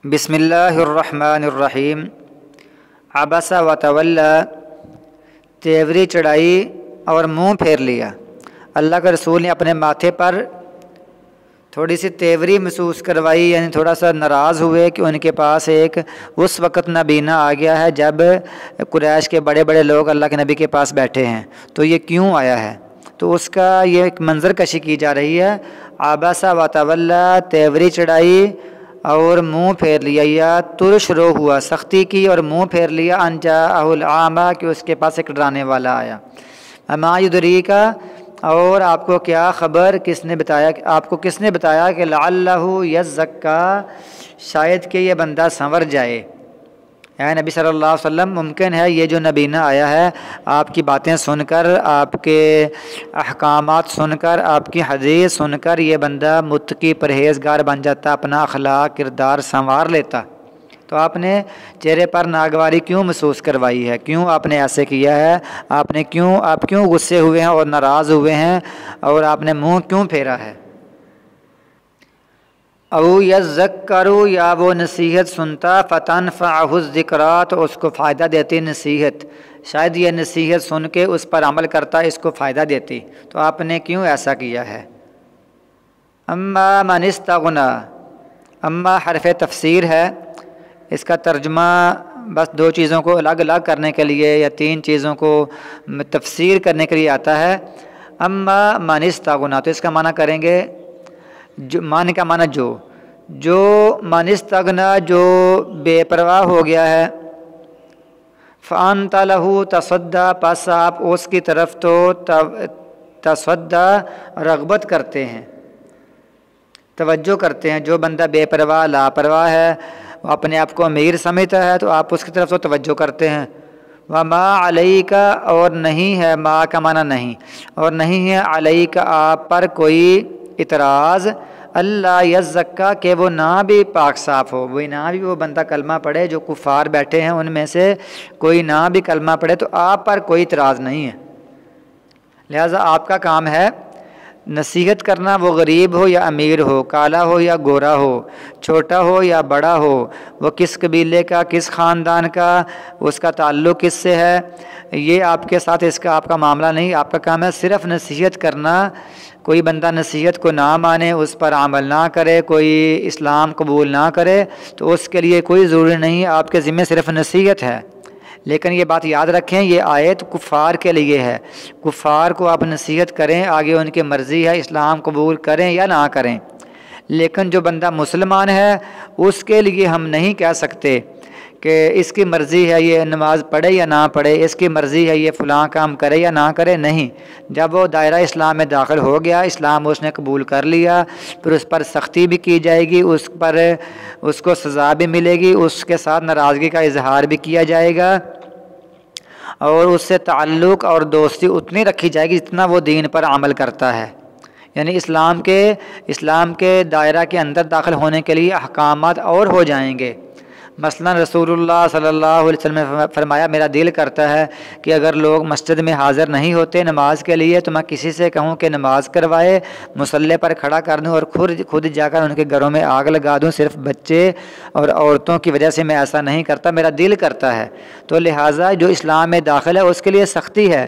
بسم اللہ الرحمن الرحیم۔ عبس و تولی، تیوری چڑھائی اور منہ پھیر لیا۔ اللہ کے رسول نے اپنے ماتھے پر تھوڑی سی تیوری محسوس کروائی، یعنی تھوڑا سا ناراض ہوئے کہ ان کے پاس ایک اس وقت نابینا آ گیا ہے جب قریش کے بڑے بڑے لوگ اللہ کے نبی کے پاس بیٹھے ہیں، تو یہ کیوں آیا ہے؟ تو اس کا یہ ایک منظر کشی کی جا رہی ہے۔ عبس و تولی، تیوری چڑھائی اور منہ پھیر لیا، یا ترش رو ہوا، سختی کی اور منہ پھیر لیا۔ ان جاءہ الاعمی، کہ اس کے پاس ایک ڈرانے والا آیا۔ اما یدریک، اور آپ کو کیا خبر، کس نے بتایا، آپ کو کس نے بتایا کہ لعلہ یزکی، شاید کہ یہ بندہ سنور جائے۔ اے نبی صلی اللہ علیہ وسلم، ممکن ہے یہ جو نبینا آیا ہے آپ کی باتیں سن کر، آپ کے احکامات سن کر، آپ کی حدیث سن کر یہ بندہ متقی پرہیزگار بن جاتا، اپنا اخلاق کردار سنوار لیتا۔ تو آپ نے چہرے پر ناگواری کیوں محسوس کروائی ہے؟ کیوں آپ نے ایسے کیا ہے؟ آپ کیوں غصے ہوئے ہیں اور ناراض ہوئے ہیں، اور آپ نے منہ کیوں پھیرا ہے؟ او یذکر، یا وہ نصیحت سنتا، فتنفعہ الذکریٰ، تو اس کو فائدہ دیتی نصیحت، شاید یہ نصیحت سن کے اس پر عمل کرتا، اس کو فائدہ دیتی۔ تو آپ نے کیوں ایسا کیا ہے؟ اما من استغنی، اما حرف تفسیر ہے، اس کا ترجمہ بس دو چیزوں کو الگ الگ کرنے کے لیے یا تین چیزوں کو تفسیر کرنے کے لیے آتا ہے۔ اما من استغنی، تو اس کا معنی کریں گے، معنی کا معنی جو من استغنی، جو بے پرواہ ہو گیا ہے، فانت لہ تصدی، پس آپ اس کی طرف تو تصدی، رغبت کرتے ہیں، توجہ کرتے ہیں۔ جو بندہ بے پرواہ لاپرواہ ہے، وہ اپنے آپ کو امیر سمجھتا ہے، تو آپ اس کی طرف تو توجہ کرتے ہیں۔ وما علیک، اور نہیں ہے، ما کا معنی نہیں، اور نہیں ہے علیک آپ پر کوئی اعتراض، اللہ یزکی، کہ وہ نہ بھی پاک صاف ہو، وہ نہ بھی وہ بندہ کلمہ پڑھے، جو کفار بیٹھے ہیں ان میں سے کوئی نہ بھی کلمہ پڑھے، تو آپ پر کوئی اعتراض نہیں ہے۔ لہٰذا آپ کا کام ہے نصیحت کرنا، وہ غریب ہو یا امیر ہو، کالا ہو یا گورا ہو، چھوٹا ہو یا بڑا ہو، وہ کس قبیلے کا، کس خاندان کا، اس کا تعلق کس سے ہے، یہ آپ کے ساتھ اس کا آپ کا معاملہ نہیں۔ آپ کا کام ہے صرف نصیحت کرنا۔ کوئی بندہ نصیحت کو نہ مانے، اس پر عمل نہ کرے، کوئی اسلام قبول نہ کرے، تو اس کے لیے کوئی ضروری نہیں، آپ کے ذمہ صرف نصیحت ہے۔ لیکن یہ بات یاد رکھیں، یہ آیت کفار کے لیے ہے۔ کفار کو آپ نصیحت کریں، آگے ان کی مرضی ہے، اسلام قبول کریں یا نہ کریں۔ لیکن جو بندہ مسلمان ہے، اس کے لیے ہم نہیں کہہ سکتے کہ اس کی مرضی ہے یہ نماز پڑھے یا نہ پڑھے، اس کی مرضی ہے یہ فلاں کام کرے یا نہ کرے، نہیں۔ جب وہ دائرہ اسلام میں داخل ہو گیا، اسلام اس نے قبول کر لیا، پھر اس پر سختی بھی کی جائے گی، اس کو سزا بھی ملے گی، اس کے ساتھ ناراضگی کا اظہار بھی کیا جائے گا، اور اس سے تعلق اور دوستی اتنی رکھی جائے گی جتنا وہ دین پر عمل کرتا ہے۔ یعنی اسلام کے دائرہ کے اندر داخل ہونے کے لیے احکامات اور ہو جائیں گے۔ مثلا رسول اللہ صلی اللہ علیہ وسلم نے فرمایا، میرا دل کرتا ہے کہ اگر لوگ مسجد میں حاضر نہیں ہوتے نماز کے لیے، تو میں کسی سے کہوں کہ نماز کروائے، مصلی پر کھڑا کر دوں اور خود جا کر ان کے گھروں میں آگ لگا دوں، صرف بچے اور عورتوں کی وجہ سے میں ایسا نہیں کرتا، میرا دل کرتا ہے۔ تو لہٰذا جو اسلام میں داخل ہے اس کے لیے سختی ہے،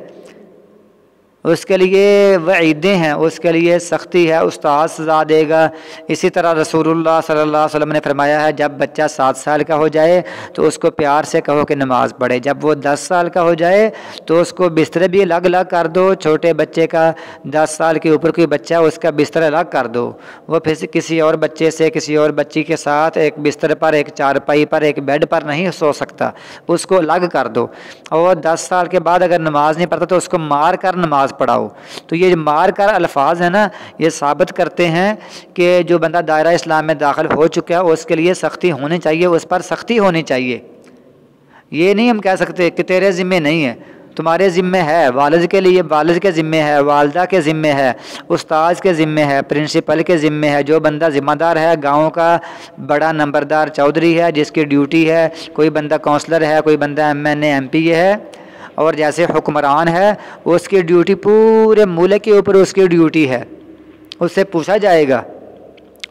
اس کے لیے وعیدیں ہیں، اس کے لیے سختی ہے، استاد سزا دے گا۔ اسی طرح رسول اللہ صلی اللہ علیہ وسلم نے فرمایا ہے، جب بچہ 7 سال کا ہو جائے تو اس کو پیار سے کہو کہ نماز پڑھے، جب وہ 10 سال کا ہو جائے تو اس کو بستر بھی الگ الگ کر دو۔ چھوٹے بچے کا 10 سال کے اوپر کوئی بچہ، اس کا بستر الگ کر دو، وہ پھر کسی اور بچے سے، کسی اور بچی کے ساتھ ایک بستر پر، ایک چارپائی پر، ایک بیڈ پر نہیں سو سکتا، اس کو الگ کر دو۔ اور 10 سال کے بعد اگر نماز نہیں پڑھتا تو اس کو مار کر نماز پڑھاؤ۔ تو یہ مار کر الفاظ ہیں نا، یہ ثابت کرتے ہیں کہ جو بندہ دائرہ اسلام میں داخل ہو چکا ہے اس کے لیے سختی ہونی چاہیے، اس پر سختی ہونی چاہیے۔ یہ نہیں ہم کہہ سکتے کہ تیرے ذمے نہیں ہے، تمہارے ذمے ہے، والد کے لیے والد کے ذمے ہے، والدہ کے ذمے ہے، استاذ کے ذمے ہے، پرنسپل کے ذمے ہے۔ جو بندہ ذمہ دار ہے، گاؤں کا بڑا نمبردار چودھری ہے جس کی ڈیوٹی ہے، کوئی بندہ کونسلر ہے، کوئی بندہ MNA MP ہے، اور جیسے حکمران ہے، اس کی ڈیوٹی پورے ملک کے اوپر اس کی ڈیوٹی ہے، اس سے پوچھا جائے گا،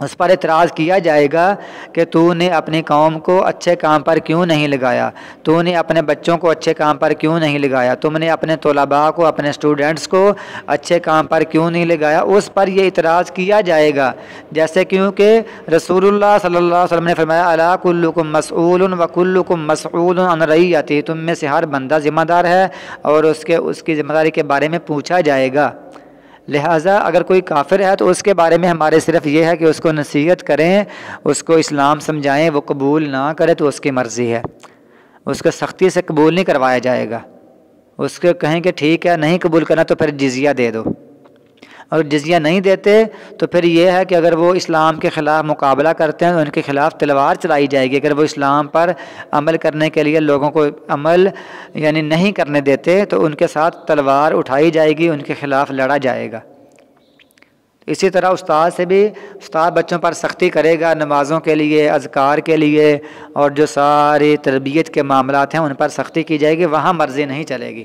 اس پر اعتراض کیا جائے گا کہ تو نے اپنی قوم کو اچھے کام پر کیوں نہیں لگایا، تو نے اپنے بچوں کو اچھے کام پر کیوں نہیں لگایا، تم نے اپنے طلباء کو، اپنے اسٹوڈنٹس کو اچھے کام پر کیوں نہیں لگایا، اس پر یہ اعتراض کیا جائے گا۔ جیسے کیونکہ رسول اللہ صلی اللہ علیہ وسلم نے فرمایا الا کلکم مسئول و کلکم مسئول عن رعیتہ، تم میں سے ہر بندہ ذمہ دار ہے اور اس کی ذمہ داری کے بارے میں پوچھا جائے گا۔ لہٰذا اگر کوئی کافر ہے تو اس کے بارے میں ہمارے صرف یہ ہے کہ اس کو نصیحت کریں، اس کو اسلام سمجھائیں، وہ قبول نہ کرے تو اس کی مرضی ہے، اس کو سختی سے قبول نہیں کروایا جائے گا۔ اس کو کہیں کہ ٹھیک ہے نہیں قبول کرنا تو پھر جزیہ دے دو، اور جزیہ نہیں دیتے تو پھر یہ ہے کہ اگر وہ اسلام کے خلاف مقابلہ کرتے ہیں تو ان کے خلاف تلوار چلائی جائے گی۔ اگر وہ اسلام پر عمل کرنے کے لیے لوگوں کو عمل یعنی نہیں کرنے دیتے تو ان کے ساتھ تلوار اٹھائی جائے گی، ان کے خلاف لڑا جائے گا۔ اسی طرح استاد سے بھی، استاد بچوں پر سختی کرے گا نمازوں کے لیے، اذکار کے لیے، اور جو ساری تربیت کے معاملات ہیں ان پر سختی کی جائے گی، وہاں مرضی نہیں چلے گی۔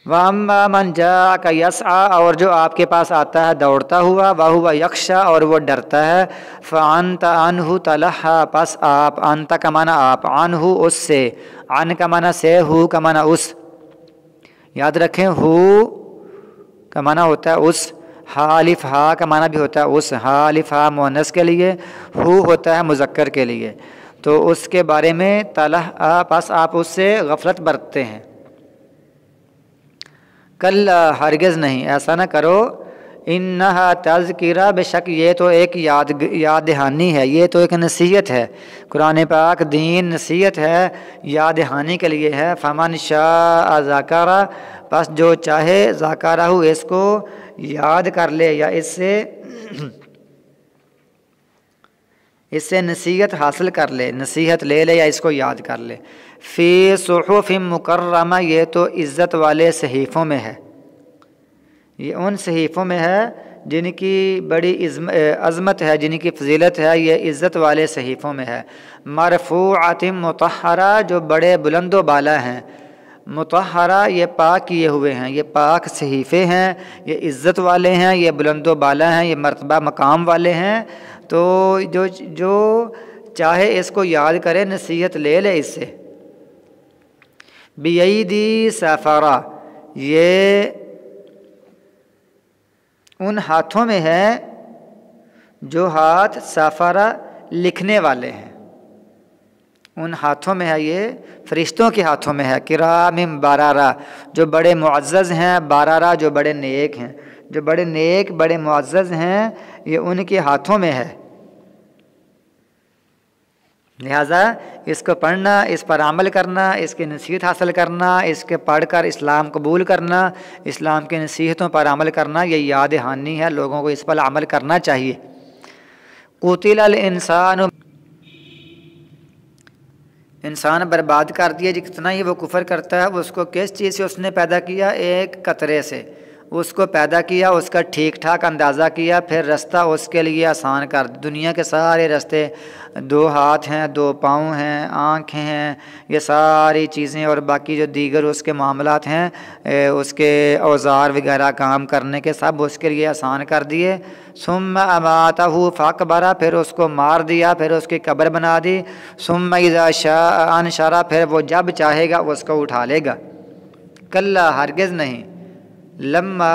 وَأَمَّا مَنْ جَاءَكَ يَسْعَىٰ، اور جو آپ کے پاس آتا ہے دوڑتا ہوا، وَهُوَ يَخْشَىٰ، اور وہ ڈرتا ہے، فَأَنْتَ عَنْهُ تَلَهَّىٰ، پس آپ، انت کا معنی آپ، عنہ اس سے، عن کا معنی سے، ہو کا معنی اس، یاد رکھیں ہو کا معنی ہوتا ہے اس، ہا الف ہا کا معنی بھی ہوتا ہے اس، ہا الف ہا مؤنث کے لیے، ہو ہوتا ہے مذکر کے لیے، تو اس کے بارے میں تلہا، پس آپ اس سے غفلت برتتے ہیں۔ کل ہرگز نہیں، ایسا نہ کرو، انہا تذکرہ، بے شک یہ تو ایک یاد دہانی ہے، یہ تو ایک نصیحت ہے، قرآن پاک دین نصیحت ہے، یاد دہانی کے لیے ہے۔ فمن شاء ذکرہ، پس جو چاہے ذکرہ اس کو یاد کر لے، یا اس سے نصیحت حاصل کر لے، نصیحت لے لے یا اس کو یاد کر لے۔ فی صحف مکرمہ، یہ تو عزت والے صحیفوں میں ہے، یہ ان صحیفوں میں ہے جن کی بڑی عظمت ہے، جن کی فضیلت ہے، یہ عزت والے صحیفوں میں ہے۔ مرفوعۃ مطہرہ، جو بڑے بلند و بالا ہیں، مطہرہ یہ پاک کیے ہوئے ہیں، یہ پاک صحیفے ہیں، یہ عزت والے ہیں، یہ بلند و بالا ہیں، یہ مرتبہ مقام والے ہیں۔ تو جو چاہے اس کو یاد کرے، نصیحت لے لے اس سے۔ بیدی سفرہ، یہ ان ہاتھوں میں ہے جو ہاتھ سفرہ لکھنے والے ہیں، ان ہاتھوں میں ہے، یہ فرشتوں کے ہاتھوں میں ہے، کرام بررہ، جو بڑے معزز ہیں، بررہ جو بڑے نیک ہیں، جو بڑے نیک بڑے معزز ہیں، یہ ان کے ہاتھوں میں ہے۔ لہٰذا اس کو پڑھنا، اس پر عمل کرنا، اس کی نصیحت حاصل کرنا، اس کے پڑھ کر اسلام قبول کرنا، اسلام کی نصیحتوں پر عمل کرنا، یہ یاد دہانی ہے، لوگوں کو اس پر عمل کرنا چاہیے۔ قتل الانسان، انسان برباد کر دیا، جتنا ہی وہ کفر کرتا ہے، اس کو کس چیز سے اس نے پیدا کیا؟ ایک قطرے سے اس کو پیدا کیا، اس کا ٹھیک ٹھاک اندازہ کیا، پھر رستہ اس کے لیے آسان کر دنیا کے سارے رستے، 2 ہاتھ ہیں، 2 پاؤں ہیں، آنکھیں ہیں، یہ ساری چیزیں اور باقی جو دیگر اس کے معاملات ہیں، اس کے اوزار وغیرہ کام کرنے کے، سب اس کے لیے آسان کر دیے۔ ثم اماتہ فاقبرہ، پھر اس کو مار دیا، پھر اس کی قبر بنا دی۔ ثم اذا شاء انشرہ، پھر وہ جب چاہے گا اس کو اٹھا لے گا۔ کلا ہرگز نہیں، لما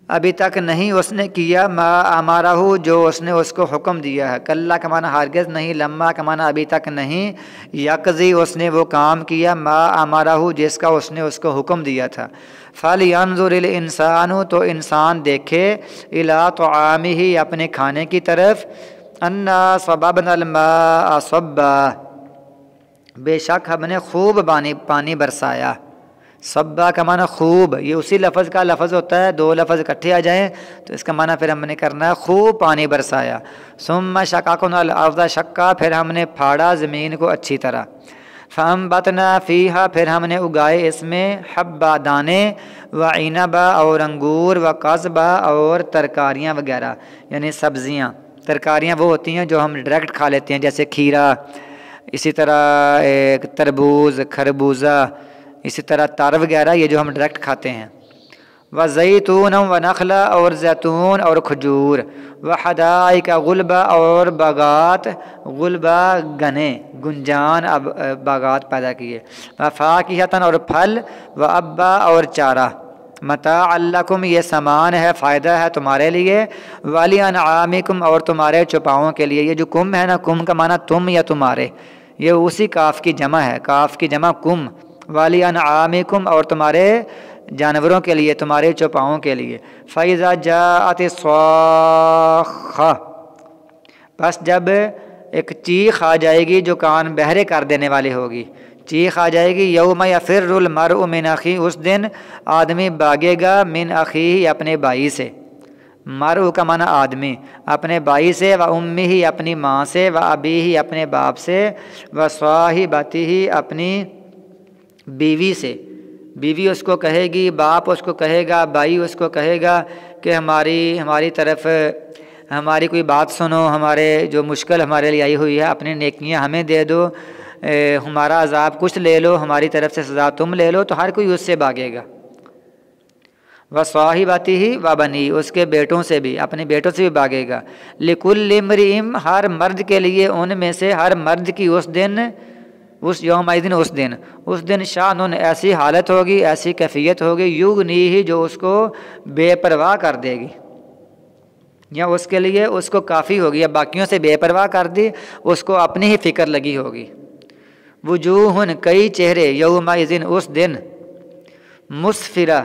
ابھی تک نہیں اس نے کیا، ما امارہ جو اس نے اس کو حکم دیا ہے۔ کلا کا معنی ہرگز نہیں، لما کا معنی ابھی تک نہیں، یقضی اس نے وہ کام کیا، ما امارہ جس کا اس نے اس کو حکم دیا تھا۔ فَلْيَنْظُرِ الْإِنسَانُ، تو انسان دیکھے، إِلَىٰ طَعَامِهِ اپنے کھانے کی طرف، أَنَّا صَبَبْنَا الْمَاءَ صَبًّا، بے شک ہم نے خوب پانی برسایا۔ صبا کا معنی خوب، یہ اسی لفظ کا لفظ ہوتا ہے، 2 لفظ اکٹھے آ جائیں تو اس کا معنی پھر ہم نے کرنا ہے خوب پانی برسایا۔ ثم شققنا الارض شقا، پھر ہم نے پھاڑا زمین کو اچھی طرح۔ فانبتنا فیہا، پھر ہم نے اگائے اس میں، حبا دانے، وعنبا اور انگور، وقضبا اور ترکاریاں وغیرہ، یعنی سبزیاں۔ ترکاریاں وہ ہوتی ہیں جو ہم ڈائریکٹ کھا لیتے ہیں، جیسے کھیرا، اسی طرح تربوز، خربوزہ، اسی طرح تار وغیرہ یہ جو ہم ڈائریکٹ کھاتے ہیں، وزیتون ونخلا اور زیتون اور کھجور، وحدائق غلبہ اور باغات غلبہ گنے گنجان باغات پیدا کیے، وفاکہۃ اور پھل، وابا اور چارہ، متاع لکم یہ سامان ہے فائدہ ہے تمہارے لیے، ولانعامکم اور تمہارے چوپاؤں کے لیے۔ یہ جو کم ہے نا، کم کا معنی تم یا تمہارے، یہ اسی کاف کی جمع ہے، کاف کی جمع کم، ولانعامکم اور تمہارے جانوروں کے لیے، تمہارے چوپاؤں کے لیے۔ فَإِذَا جَاءَتِ الصَّاخَّةُ بس جب ایک چیخ آ جائے گی جو کان بہرے کر دینے والی ہوگی، چیخ آ جائے گی، یوم یفر المرء من اخیہ اس دن آدمی بھاگے گا من اخیہ اپنے بھائی سے، مرء کا معنی آدمی، اپنے بھائی سے، و امہ اپنی ماں سے، و ابیہ اپنے باپ سے، و صاحبتہ اپنی بیوی سے۔ بیوی اس کو کہے گی، باپ اس کو کہے گا، بھائی اس کو کہے گا کہ ہماری طرف ہماری کوئی بات سنو، ہمارے جو مشکل ہمارے لیے آئی ہوئی ہے اپنی نیکیاں ہمیں دے دو، ہمارا عذاب کچھ لے لو، ہماری طرف سے سزا تم لے لو، تو ہر کوئی اس سے بھاگے گا۔ وصاحبتہ وبنی اس کے بیٹوں سے بھی، اپنے بیٹوں سے بھی بھاگے گا۔ لکل امرئ ہر مرد کے لیے، ان میں سے ہر مرد کی اس دن، اس یوم دن اس دن شان ایسی حالت ہوگی، ایسی کیفیت ہوگی، یغنیہ جو اس کو بے پرواہ کر دے گی، یا اس کے لیے اس کو کافی ہوگی، یا باقیوں سے بے پرواہ کر دی، اس کو اپنی ہی فکر لگی ہوگی۔ وجوہ کئی چہرے، یومئذ اس دن، مسفرہ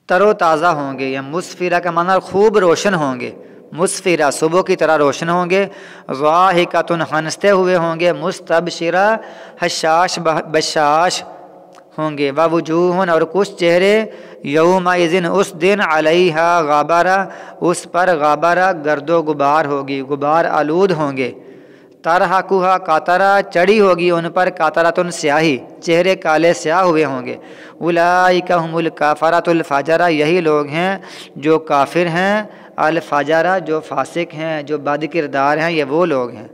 تر و تازہ ہوں گے، یا مسفرہ کا معنی خوب روشن ہوں گے، مسفرہ صبح کی طرح روشن ہوں گے، ضاحکۃ ہنستے ہوئے ہوں گے، مستبشرہ حشاش بشاش ہوں گے، ووجوہ اور کچھ چہرے، یومئذ اس دن، علیہا غبارہ اس پر غبارہ گرد و غبار ہوگی، غبار آلود ہوں گے، ترہقھا قطرہ چڑھی ہوگی ان پر، قطرۃ سیاہی، چہرے کالے سیاہ ہوئے ہوں گے، اولئک ھم الکفرۃ الفجرہ یہی لوگ ہیں جو کافر ہیں، الفجرہ جو فاسق ہیں، جو بد کردار ہیں، یہ وہ لوگ ہیں۔